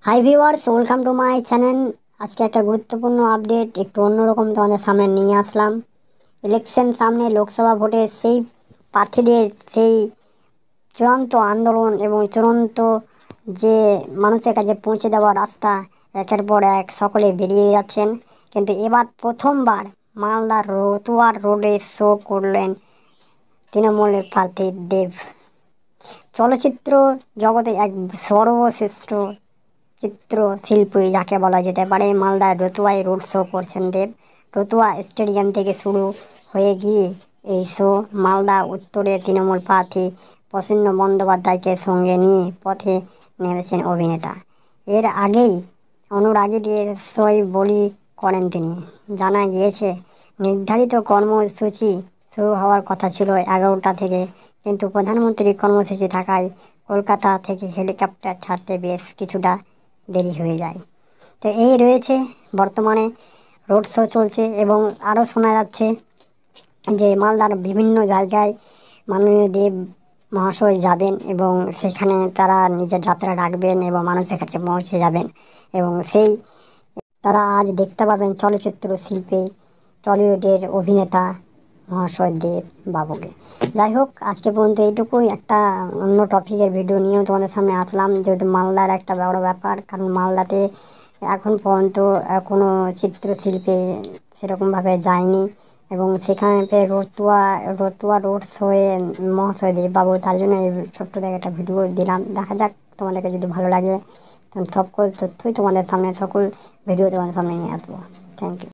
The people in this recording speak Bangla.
Hi viewers, welcome to my channel. আজকে একটা গুরুত্বপূর্ণ আপডেট একটু অন্যরকম তোমাদের সামনে নিয়ে আসলাম। ইলেকশন সামনে, লোকসভা ভোটের সেই প্রার্থীদের সেই চূড়ান্ত আন্দোলন এবং চূড়ান্ত যে মানুষের কাছে পৌঁছে দেওয়ার রাস্তা একের পর এক সকলে বেরিয়ে যাচ্ছেন। কিন্তু এবার প্রথমবার মালদার রতুয়ার রোডে শো করলেন তৃণমূলের প্রার্থী দেব। চলচ্চিত্র জগতের এক সর্বশ্রেষ্ঠ চিত্রশিল্পী যাকে বলা যেতে পারে, মালদার রতুয়ায় রোড শো করছেন দেব। রতুয়া স্টেডিয়াম থেকে শুরু হয়ে গিয়ে এই শো মালদা উত্তরের তৃণমূল প্রার্থী প্রসন্ন বন্দ্যোপাধ্যায়কে সঙ্গে নিয়ে পথে নেমেছেন অভিনেতা। এর আগেই অনুরাগীদের সই বলি করেন তিনি। জানা গিয়েছে নির্ধারিত কর্মসূচি শুরু হওয়ার কথা ছিল 11টা থেকে, কিন্তু প্রধানমন্ত্রীর কর্মসূচি থাকায় কলকাতা থেকে হেলিকপ্টার ছাড়তে বেশ কিছুটা দেরি হয়ে যায়। তো এই রয়েছে বর্তমানে রোড শো চলছে এবং আরও শোনা যাচ্ছে যে মালদার বিভিন্ন জায়গায় মাননীয় দেব মহাশয় যাবেন এবং সেখানে তারা নিজের যাত্রা রাখবেন এবং মানুষের কাছে পৌঁছে যাবেন এবং সেই তারা আজ দেখতে পাবেন চলচ্চিত্র শিল্পী টলিউডের অভিনেতা মহাশয় দেব বাবুকে। যাই হোক, আজকে পর্যন্ত এইটুকুই। একটা অন্য টপিকের ভিডিও নিয়েও তোমাদের সামনে আসলাম, যেহেতু মালদার একটা বড় ব্যাপার, কারণ মালদাতে এখন পর্যন্ত কোনো চিত্রশিল্পী সেরকমভাবে যায়নি এবং সেখানে রতুয়া রোড শোয়ে মহাশয় দেব বাবু, তার জন্য এই ছোট্ট থেকে একটা ভিডিও দিলাম। দেখা যাক, তোমাদেরকে যদি ভালো লাগে তখন সকল তথ্যই তোমাদের সামনে, সকল ভিডিও তোমাদের সামনে নিয়ে আসবো। Thank you.